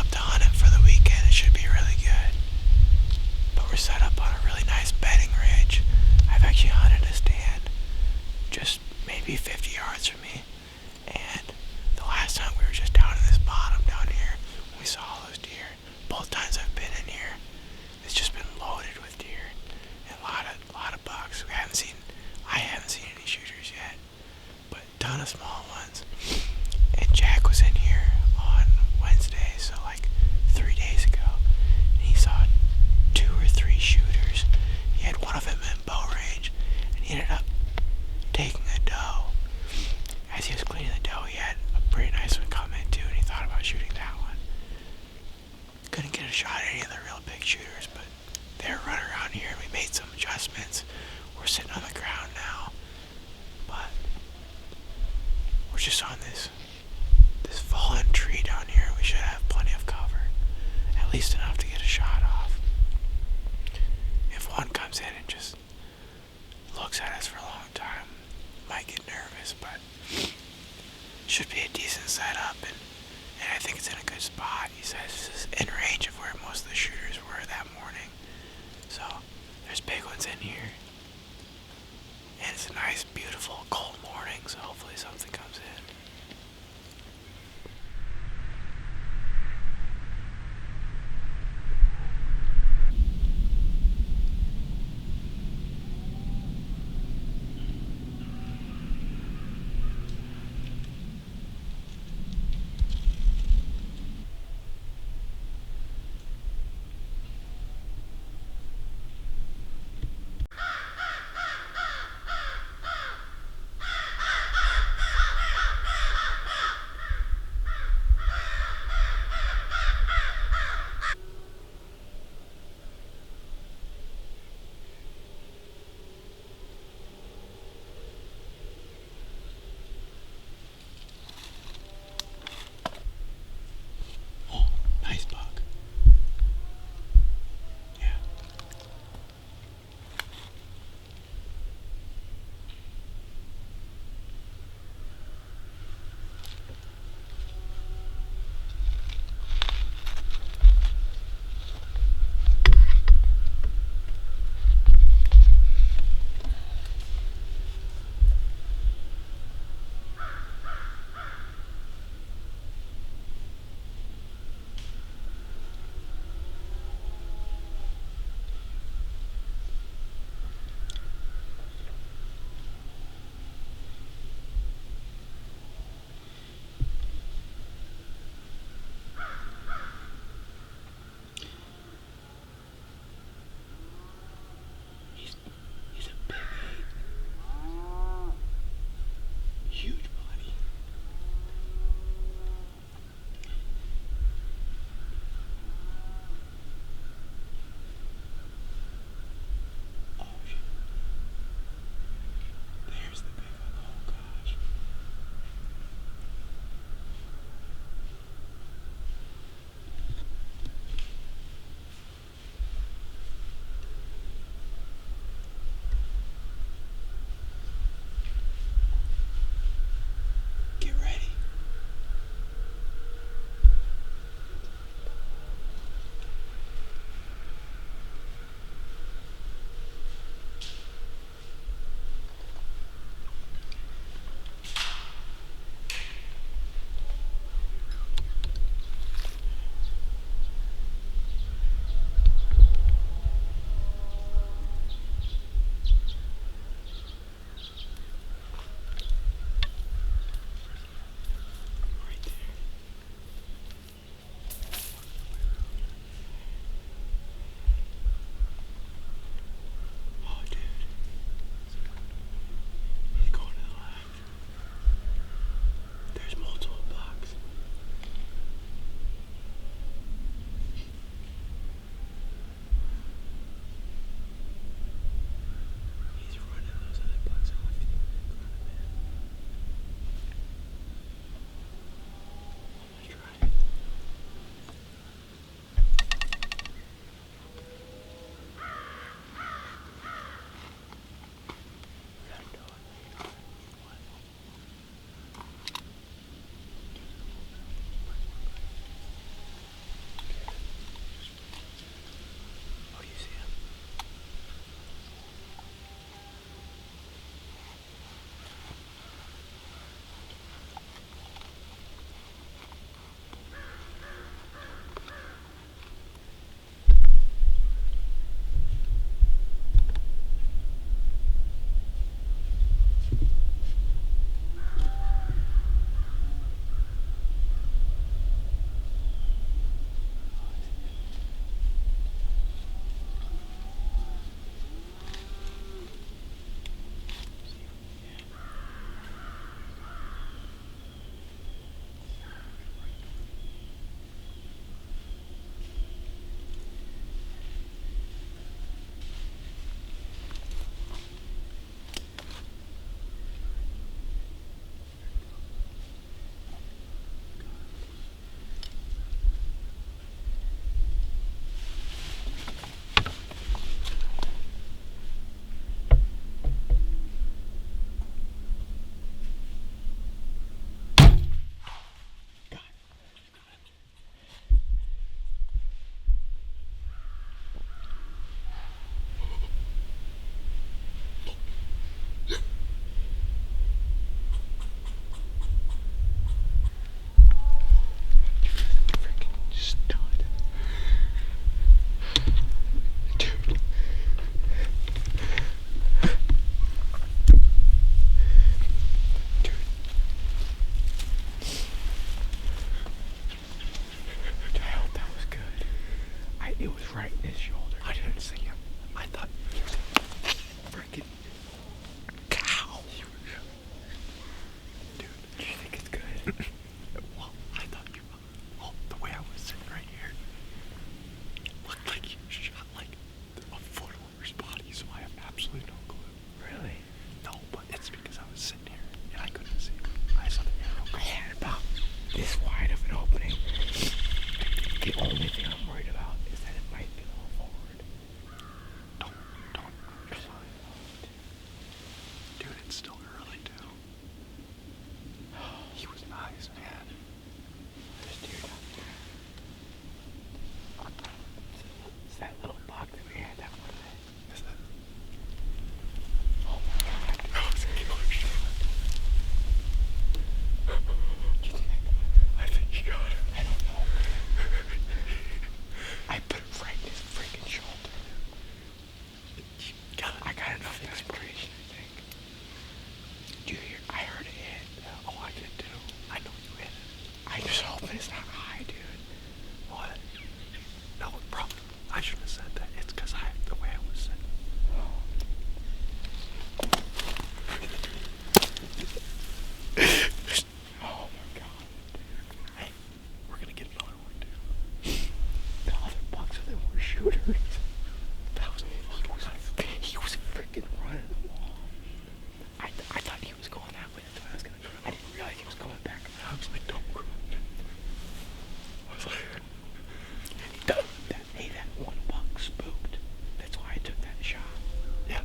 up to hunt it for the weekend. It should be really good. But we're set up on a really nice bedding ridge. I've actually hunted a stand just maybe 50 yards from me. And the last time we were just down in this bottom down here, we saw all those deer. Both times I've been in here, it's just been loaded with deer and a lot of bucks. I haven't seen any shooters yet, but a ton of small ones. And Jack was in here on Wednesday, so like 3 days ago, and he saw 2 or 3 shooters. He had one of them in bow range, and he ended up taking a doe. As he was cleaning the doe, he had a pretty nice one come in too, and he thought about shooting that one. Couldn't get a shot at any of the real big shooters, but they were running around here, and we made some adjustments. We're sitting on the ground now, but we're just on this fallen tree down here. We should have plenty of cover, at least enough to get a shot off. If one comes in and just looks at us for a long time, might get nervous, but should be a decent setup, and I think it's in a good spot. He says this is in range of where most of the shooters were that morning. So there's big ones in here, and it's a nice, beautiful, cold morning, so hopefully something comes in. It was right in his shoulder. I didn't see him. I thought he was a freaking cow. Dude, Do you think it's good? well, I thought you. Well, the way I was sitting right here looked like you shot like a foot over his body, so I have absolutely no clue. Really? No, but it's because I was sitting here and I couldn't see him. I saw the arrow. I had about this wide of an opening. The only thing I'm worried about is that it might be a little forward. Don't. You're fine. Dude, it's still early, too. He was nice, man. There's deer down there. It's that little buck that we had that one day. Is that? Oh my god. That was a killer shot. Do you think I got it? I think you got it. I don't know. I put it right in his freaking shoulder. You got it. I got enough inspiration, I think. Do you hear? I heard it hit. Oh, I did too. I know you hit it. I'm just hoping it's not high, dude. What? No, probably. I shouldn't have said that. It's because the way I was sitting. Oh my god. Hey, we're gonna get another one, too. The other bucks are the more shooters. That was He was freaking running along. I thought he was going that way. That's why I was gonna. I didn't realize he was going back I around. was like, don't run. I was like, That one buck spooked. That's why I took that shot. yeah.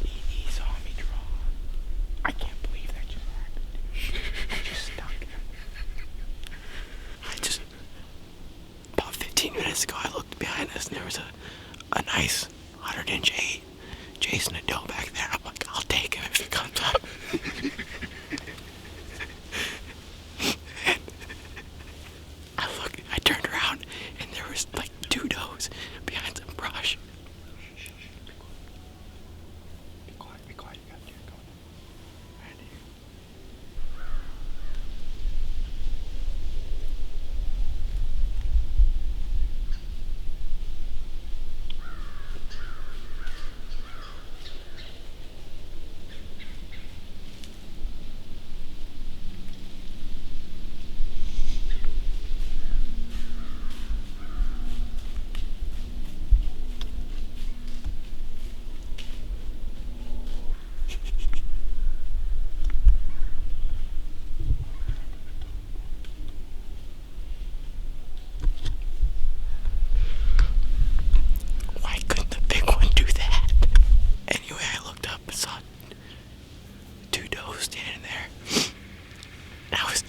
He saw me draw. I can't believe that just happened. I just stuck him. About 15 minutes ago, I looked behind us and there was a nice 100-inch 8 chasing a doe back there. I'm like, I'll take him if he comes up. I turned around and there was like 2 does behind some brush. Be quiet. You got deer going. Why couldn't the big one do that? Anyway, I looked up and saw 2 does standing there. And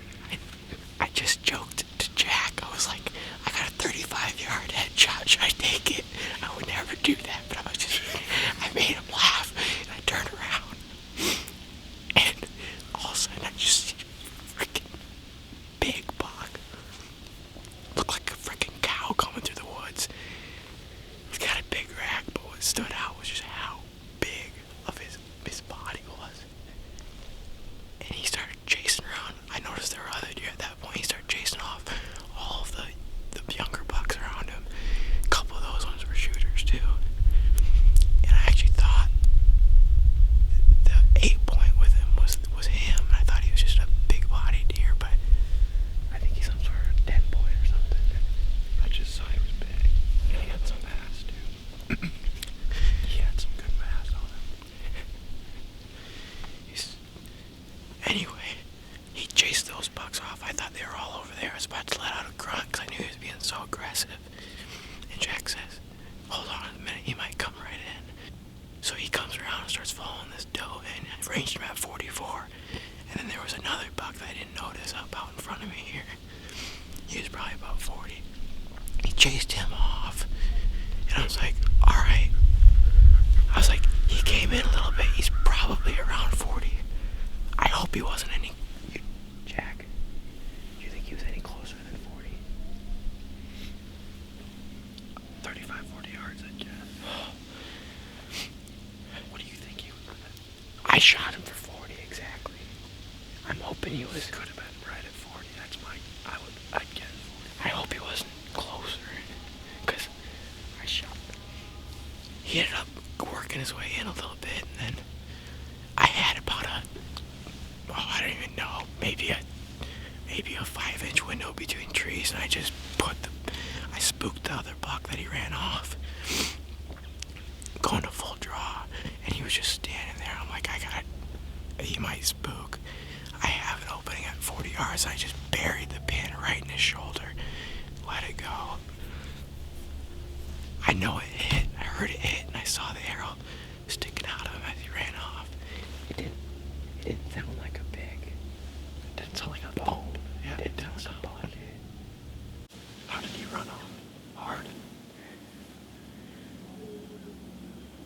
I just joked to Jack. I was like, I got a 35-yard headshot. Should I take it? I would never do that, but I made him laugh. And I turned around. And all of a sudden, I just see a freaking big buck. Looked like a freaking cow coming through the woods. He's got a big rack, but what stood out was just how big of his body was. And he started chasing around. I noticed there were other deer at that point. He started chasing off all of the younger bucks around him. A couple of those ones were shooters too. And I actually thought the 8-point with him was him. I thought he was just a big body deer, but I think he's some sort of 10-point or something. I just saw he was big. And he had some mass, dude. He had some good mass on him. Anyway, he chased those bucks off. I thought they were all over there. I was about to let out a grunt because I knew he was being so aggressive. And Jack says, hold on a minute, he might come right in. So he comes around and starts following this doe, and I ranged him at 44. And then there was another buck that I didn't notice up out in front of me here. He was probably about 40. He chased him off. And I was like, alright. I was like, he came in a little bit. He's probably around 40. I hope he wasn't any... Jack, do you think he was any closer than 40? 35, 40 yards, I guess. What do you think he would have been? I shot him for 40 exactly. I'm hoping he was... Could have been right at 40. I'd guess 40. I hope he wasn't closer. Because working his way in a little bit, and then I had about I don't even know, maybe a 5-inch window between trees, and I just I spooked the other buck that he ran off, going to full draw, and he was just standing there. I'm like, he might spook. I have an opening at 40 yards. I just buried the pin right in his shoulder, let it go. I know it hit. I heard it hit, and I saw the arrow sticking out of him as he ran off. It didn't sound like a big. It didn't sound like a bone. Yeah, It didn't sound like a bone. How did he run off? Hard.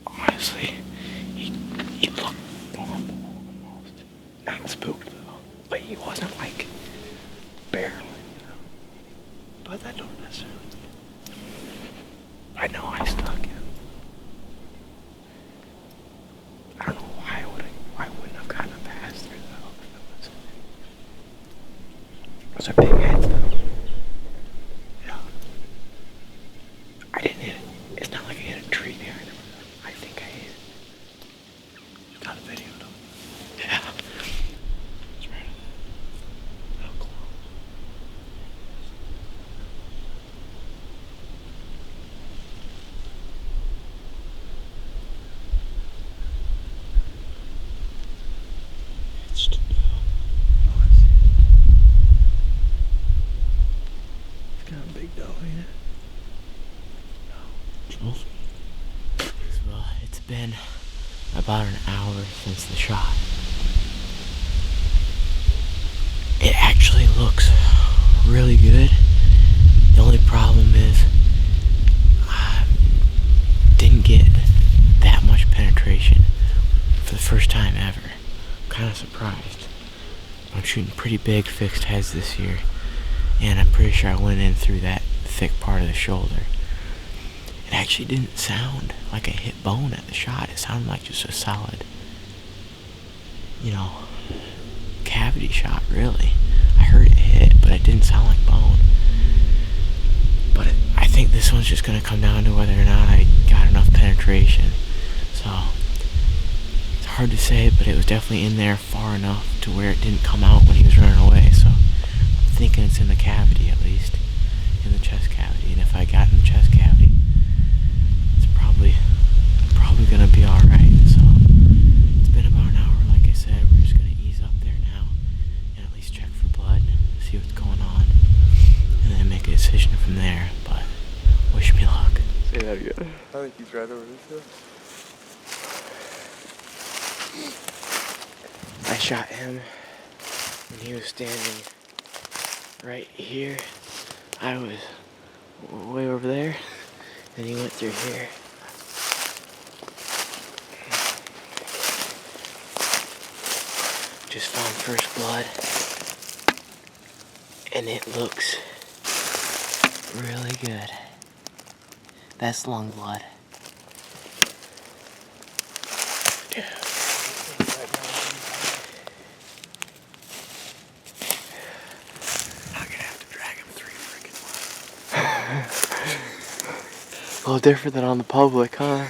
Honestly, he looked normal almost. Not spooked though, but he wasn't like barely, But that don't necessarily. I know I stuck him. I don't know why I wouldn't have gotten a pass through though. Those are big heads though. Yeah. I didn't hit it. It's not like I hit a tree there. I think I hit it. You got a video of it. Yeah. It's right. How close? It's too down. Oh, I see. It's kind of big though, ain't it? No. Well, it's been about an hour since the shot. It actually looks really good. The only problem is I didn't get that much penetration for the first time ever. I'm kind of surprised. I'm shooting pretty big fixed heads this year, and I'm pretty sure I went in through that thick part of the shoulder. It actually didn't sound like I hit bone at the shot. It sounded like just a solid, cavity shot, really. I heard it hit, but it didn't sound like bone. But I think this one's just going to come down to whether or not I got enough penetration. So, it's hard to say, but it was definitely in there far enough to where it didn't come out when he was running away. So, I'm thinking it's in the cavity at least, in the chest cavity. And if I got in the chest cavity, probably gonna be alright. So it's been about an hour, like I said. We're just gonna ease up there now and at least check for blood, see what's going on, and then make a decision from there. But wish me luck. Say that again. I think he's right over this hill. I shot him when he was standing right here. I was way over there, and he went through here. Just found first blood, and it looks really good. That's lung blood. Yeah. I'm gonna have to drag him 3 freaking miles. A little different than on the public, huh?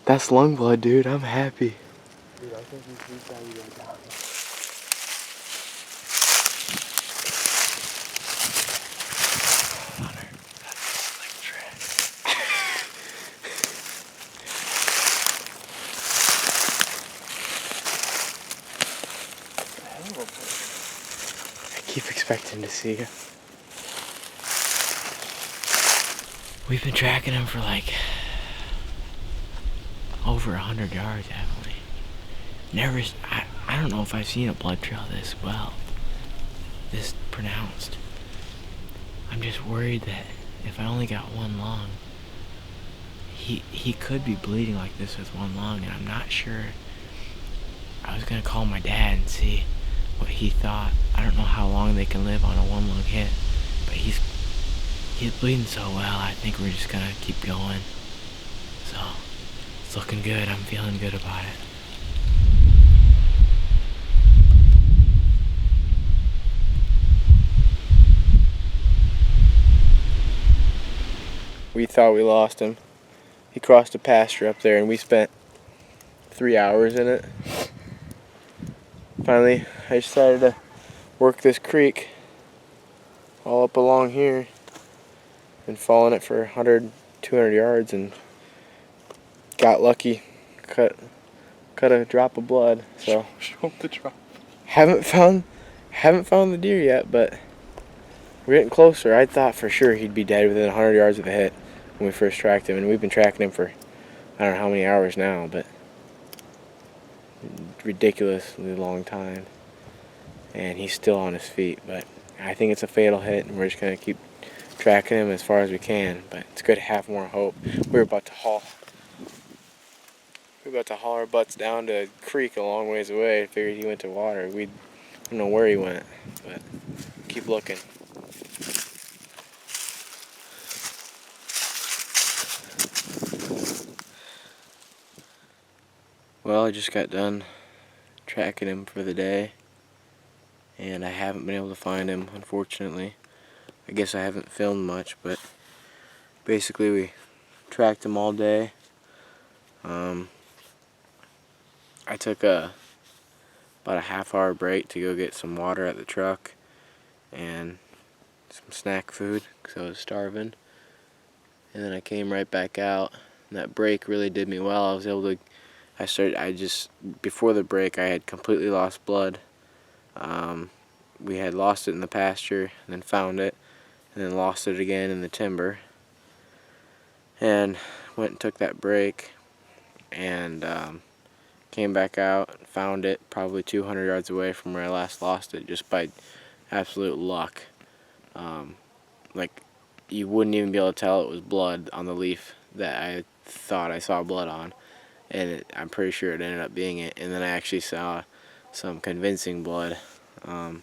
That's lung blood, dude. I'm happy. Dude, I think he's got to go down. Hunter, that's a slick track. I keep expecting to see you. We've been tracking him for like over 100 yards, haven't we? I don't know if I've seen a blood trail this pronounced. I'm just worried that if I only got one lung, he could be bleeding like this with one lung, and I'm not sure. I was gonna call my dad and see what he thought. I don't know how long they can live on a one lung hit, but he's bleeding so well. I think we're just gonna keep going. So it's looking good. I'm feeling good about it. We thought we lost him. He crossed a pasture up there, and we spent 3 hours in it. Finally, I decided to work this creek all up along here and fall in it for 100, 200 yards, and got lucky. Cut a drop of blood. So show the drop. Haven't found the deer yet, but we're getting closer. I thought for sure he'd be dead within 100 yards of the hit when we first tracked him, and we've been tracking him for I don't know how many hours now, but ridiculously long time. And he's still on his feet, but I think it's a fatal hit, and we're just gonna keep tracking him as far as we can. But it's good to have more hope. We're about to haul our butts down to a creek a long ways away. I figured he went to water. We don't know where he went, but keep looking. Well, I just got done tracking him for the day, and I haven't been able to find him, unfortunately. I guess I haven't filmed much, but basically we tracked him all day. I took about a half-hour break to go get some water at the truck and some snack food because I was starving. And then I came right back out, and that break really did me well. I was able to, before the break I had completely lost blood. We had lost it in the pasture and then found it, and then lost it again in the timber. And went and took that break, and came back out, found it probably 200 yards away from where I last lost it, just by absolute luck. Like, you wouldn't even be able to tell it was blood on the leaf that I thought I saw blood on, and I'm pretty sure it ended up being it. And then I actually saw some convincing blood on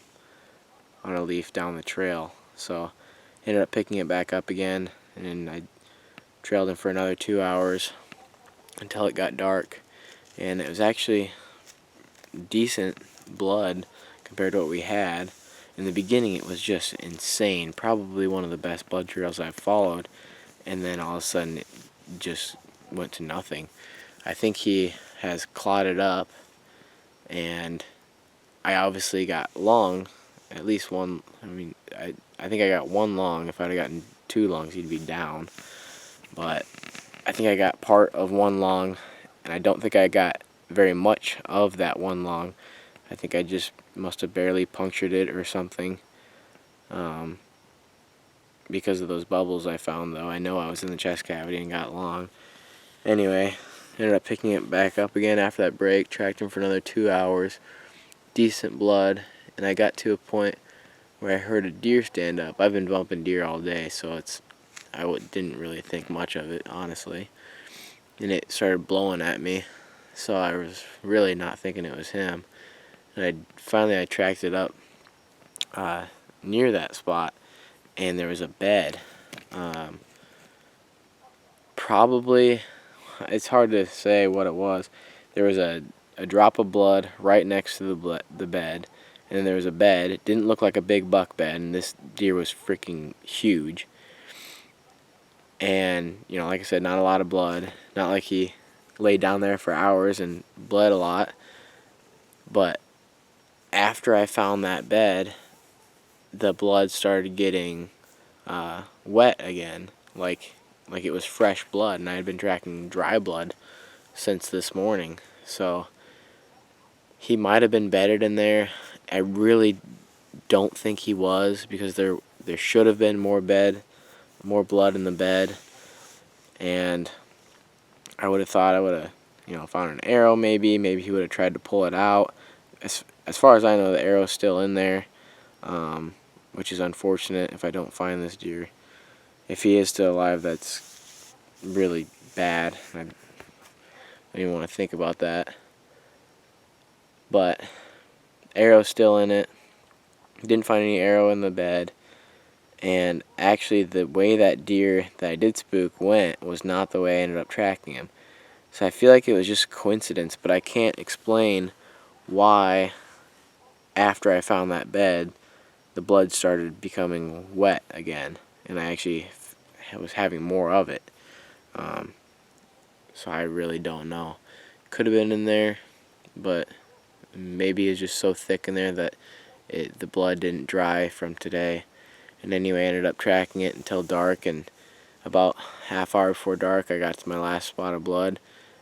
a leaf down the trail, so ended up picking it back up again, and I trailed him for another 2 hours until it got dark. And it was actually decent blood compared to what we had. In the beginning it was just insane, probably one of the best blood trails I've followed, and then all of a sudden it just went to nothing. I think he has clotted up, and I obviously got lung, at least one. I think I got one lung. If I'd have gotten 2 lungs he'd be down, but I think I got part of one lung, and I don't think I got very much of that one lung. I think I just must have barely punctured it or something, because of those bubbles I found, though. I know I was in the chest cavity and got lung. Anyway, ended up picking it back up again after that break, tracked him for another 2 hours, decent blood, and I got to a point where I heard a deer stand up. I've been bumping deer all day, so I didn't really think much of it, honestly. And it started blowing at me, so I was really not thinking it was him. And finally I tracked it up near that spot, and there was a bed. Probably, it's hard to say what it was. There was a drop of blood right next to the bed, and then there was a bed. It didn't look like a big buck bed, and this deer was freaking huge. And, like I said, not a lot of blood. Not like he laid down there for hours and bled a lot. But after I found that bed, the blood started getting wet again, like it was fresh blood, and I had been tracking dry blood since this morning. So he might have been bedded in there. I really don't think he was, because there should have been more blood in the bed, and I would have thought I would have found an arrow. Maybe he would have tried to pull it out. As far as I know, the arrow's still in there, which is unfortunate if I don't find this deer. If he is still alive, that's really bad. I don't even want to think about that. But arrow's still in it. Didn't find any arrow in the bed. And actually, the way that deer that I did spook went was not the way I ended up tracking him. So I feel like it was just coincidence, but I can't explain why, after I found that bed, the blood started becoming wet again, and I actually was having more of it. so I really don't know. Could have been in there, but maybe it's just so thick in there that the blood didn't dry from today. And anyway, I ended up tracking it until dark, and about half hour before dark I got to my last spot of blood,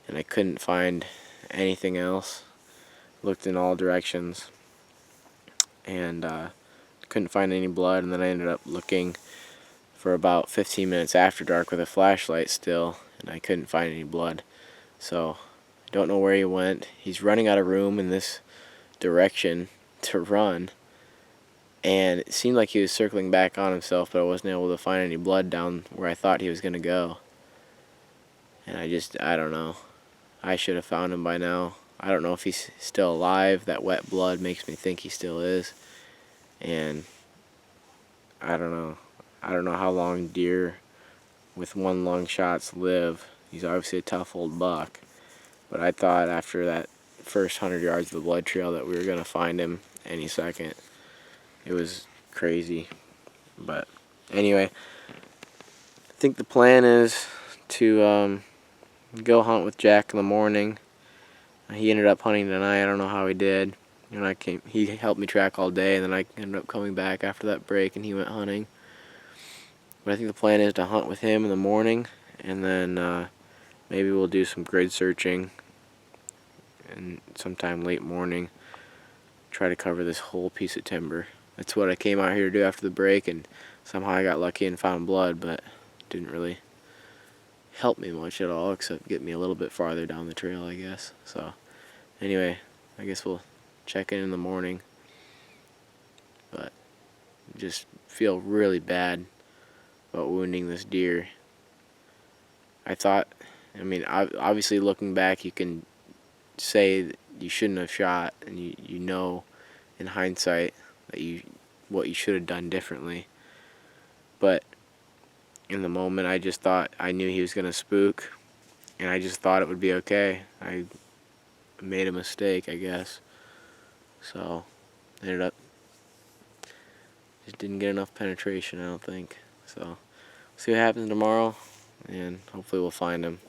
and I couldn't find anything else. Looked in all directions and couldn't find any blood, and then I ended up looking for about 15 minutes after dark with a flashlight still, and I couldn't find any blood. So don't know where he went. He's running out of room in this direction to run, and it seemed like he was circling back on himself, but I wasn't able to find any blood down where I thought he was going to go. And I don't know. I should have found him by now. I don't know if he's still alive. That wet blood makes me think he still is. And I don't know. I don't know how long deer with one lung shots live. He's obviously a tough old buck. But I thought after that first 100 yards of the blood trail that we were going to find him any second. It was crazy. But anyway, I think the plan is to go hunt with Jack in the morning. He ended up hunting tonight. I don't know how he did. And he helped me track all day, and then I ended up coming back after that break and he went hunting. But I think the plan is to hunt with him in the morning, and then maybe we'll do some grid searching and sometime late morning try to cover this whole piece of timber. That's what I came out here to do after the break, and somehow I got lucky and found blood, but it didn't really help me much at all except get me a little bit farther down the trail, I guess. So anyway, I guess we'll check in the morning, but just feel really bad about wounding this deer. I mean, obviously looking back you can say that you shouldn't have shot, and you know in hindsight that what you should have done differently. But in the moment I just thought I knew he was going to spook, and I just thought it would be okay. I made a mistake, I guess. So ended up just didn't get enough penetration, I don't think. So see what happens tomorrow, and hopefully we'll find him.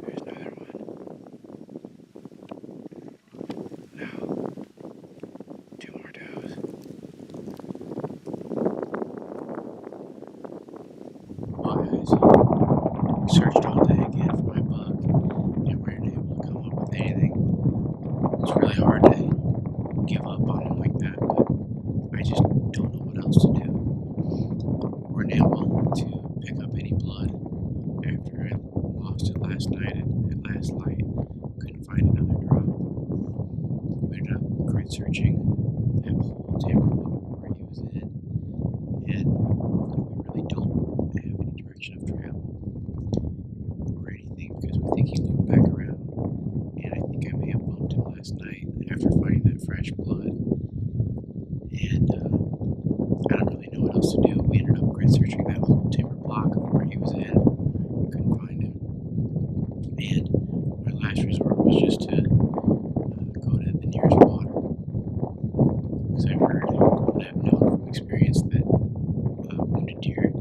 There's another one. Now, 2 more toes. Well, guys, searched all day again for my buck, and weren't able to come up with anything. It's really hard to give up on him like that, but I just don't know what else to do. We weren't able to pick up any blood after I lost it last night at last light. Couldn't find another drop. We ended up grid searching that whole timber where he was in, and we really don't have any direction of travel or anything because we think he looped back around. And I think I may have bumped him last night after finding that fresh blood. And I don't really know what else to do. We ended up grid searching that whole timber block of where he was in. Couldn't find him. And my last resort was just to go to the nearest water. Because I've heard and I've known from experience that wounded deer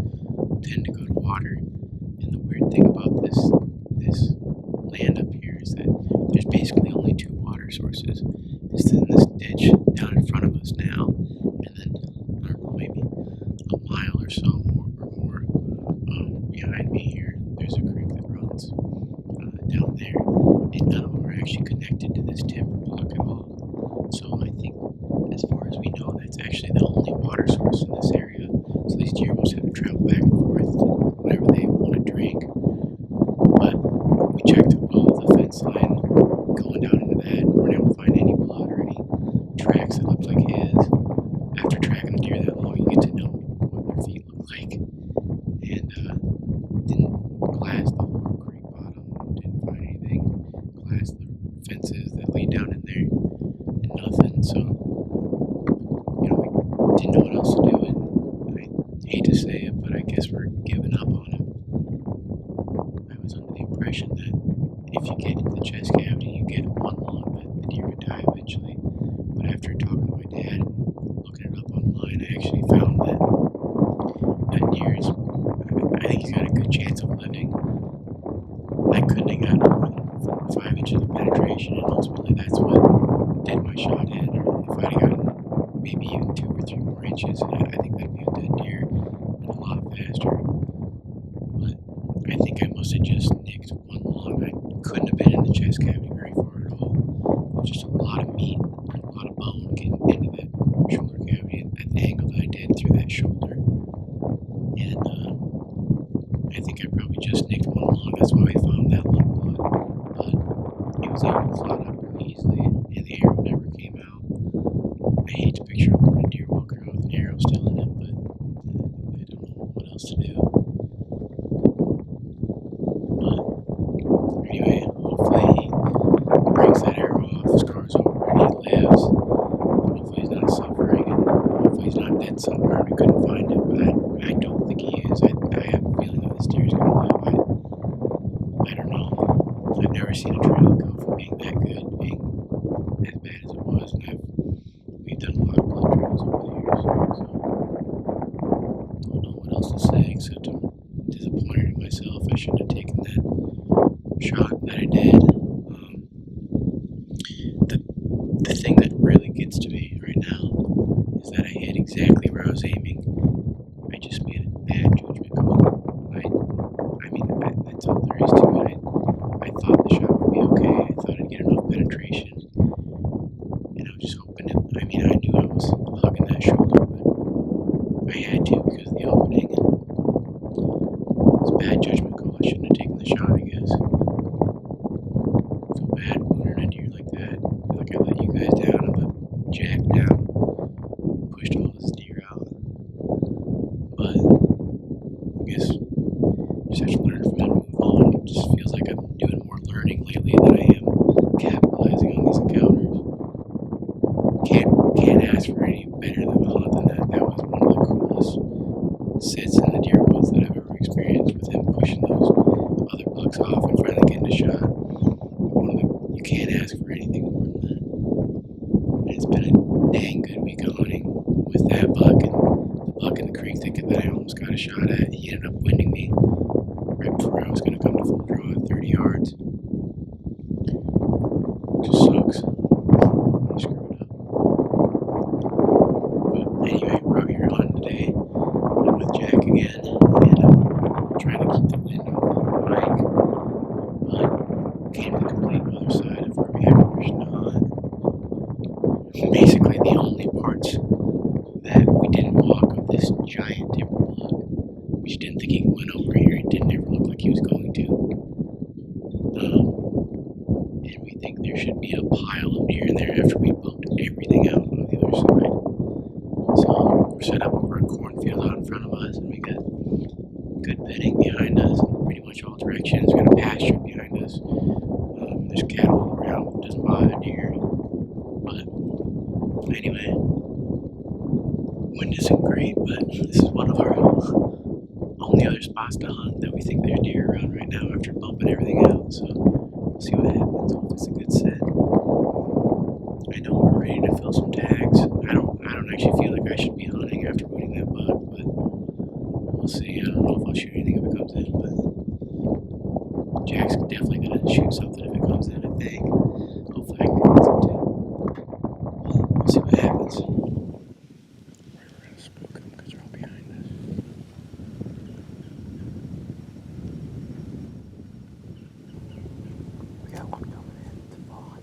tend to go to water. And the weird thing about this land up here is that there's basically only 2 water sources. It's in this ditch down in front of us now, and then I don't know, maybe a mile or so more behind me here. There's a creek that runs down there, and none of them are actually connected to this timber block at all. So I think, as far as we know, that's actually the only water source in this area. So these deer must have to travel back and forth to whatever they want to drink. But we checked all the fence line going down into that, and weren't able to find any blood or any tracks that looked like his. After tracking a deer that long, you get to know what their feet look like. And didn't glass the whole creek bottom, didn't find anything. Glassed the fences that lead down in there, and nothing. So, we didn't know what else to do, and I hate to say it, but I inches, and I think that'd be a dead deer and a lot faster. But I think I must have just nicked one lung. I couldn't have been in the chest cavity very far at all. It was just a lot of meat, a lot of bone getting into that shoulder cavity at the angle that I did through that shoulder. And I think I probably just nicked one lung. That's why we found that lung blood. But it was able to clot up really easily, and the arrow never came out. I hate to picture a wounded deer walking around with an arrow still in him, but I don't know what else to do. But anyway, hopefully he breaks that arrow off, scars over, and he lives. Hopefully he's not suffering, and hopefully he's not dead somewhere. We couldn't find him, but I don't think he is. I have a feeling that this deer is going to live. I don't know. I've never seen a trail go from being that good to being as bad as it was, and we've done a lot of blood trails over the years, so I don't know what else to say except I'm disappointed in myself. I shouldn't have taken that shot that I did. The thing that really gets to me right now is that I hit exactly where I was aiming. I just made a bad judgment call. I mean, that's all there is to it. I thought the shot would be okay. I thought I'd get enough penetration. And I was just hoping it, I mean, I knew I was hugging that shoulder, but I had to because of the opening. And it was a bad judgment call. I shouldn't have taken the shot, I guess. I feel bad wounding a deer like that. I feel like I let you guys down. I let Jack down. Pushed all this deer out. But I guess just have to learn from that and move on. It just feels like I'm doing more learning lately than I am capitalizing on these encounters. Can't ask for any better of a hunt than that. That was one of the coolest sits in the deer woods that I've ever experienced, with him pushing those other bucks off and finally getting a shot. You can't ask for anything more than that. And it's been a dang good week of hunting with that buck and the buck in the creek thicket that I almost got a shot at. He ended up winding me right before I was going to come to full draw at 30 yards. Just sucks. I screwed up. But anyway, we're out here hunting today. I'm with Jack again, and I'm trying to keep the wind off the mic. But came to the complete other side of where we had permission to hunt. Basically, the only parts that we didn't walk of this giant timber block, we just didn't think he went over here. It didn't ever look like he was going to. And we think there should be a pile of deer in there after we bumped everything out on the other side. So we're set up over a cornfield out in front of us, and we got good bedding behind us in pretty much all directions. We got a pasture behind us. There's cattle all around. It doesn't bother deer. But anyway, wind isn't great, but this is one of our only other spots to hunt that we think there's deer around right now after bumping everything out. So we'll see what happens. Hopefully it's a good set. I know we're ready to fill some tags. I don't actually feel like I should be hunting after winning that buck, but we'll see. I don't know if I'll shoot anything if it comes in, but Jack's definitely gonna shoot something if it comes in, I think. Hopefully I can get some too. We'll see what happens. We're gonna spook them because they're all behind us. We got one coming in. It's a fawn.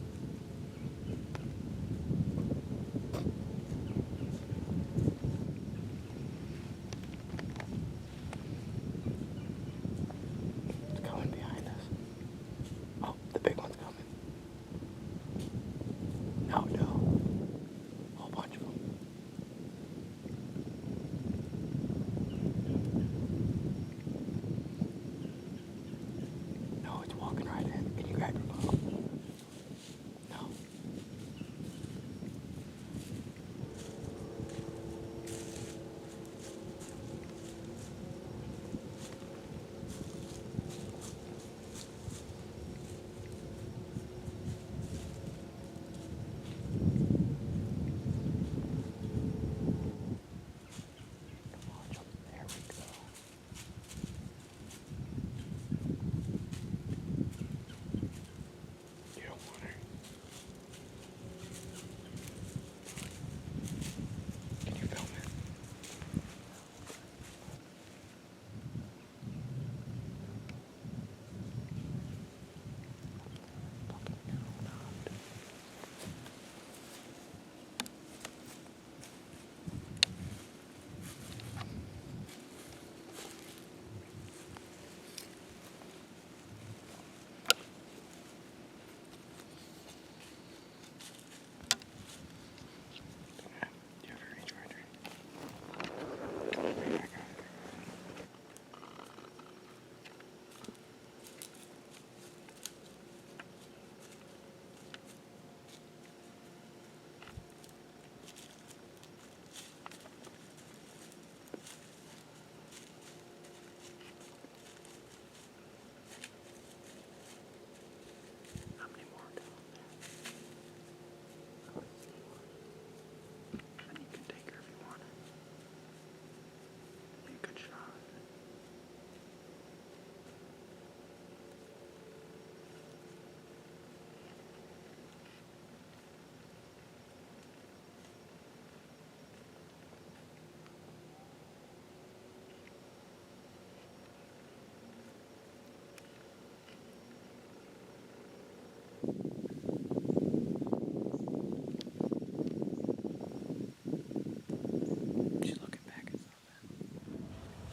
She's looking back at something.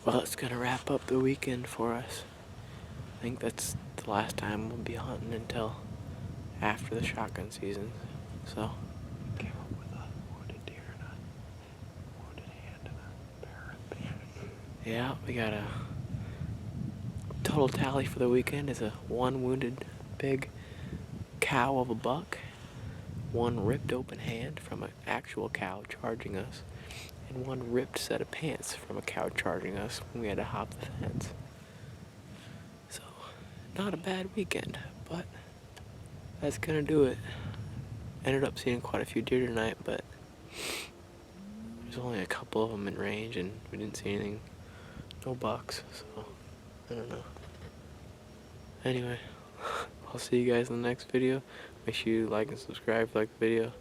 Well, it's gonna wrap up the weekend for us. I think that's the last time we'll be hunting until after the shotgun season. So Came up with a wounded deer and a wounded hand and a bear. yeah, we got a total tally for the weekend is a 1 wounded big cow of a buck, 1 ripped open hand from an actual cow charging us, and 1 ripped set of pants from a cow charging us when we had to hop the fence. So, not a bad weekend, but that's gonna do it. Ended up seeing quite a few deer tonight, but there's only a couple of them in range, and we didn't see anything, no bucks, so I don't know. Anyway, I'll see you guys in the next video. Make sure you like and subscribe if you like the video.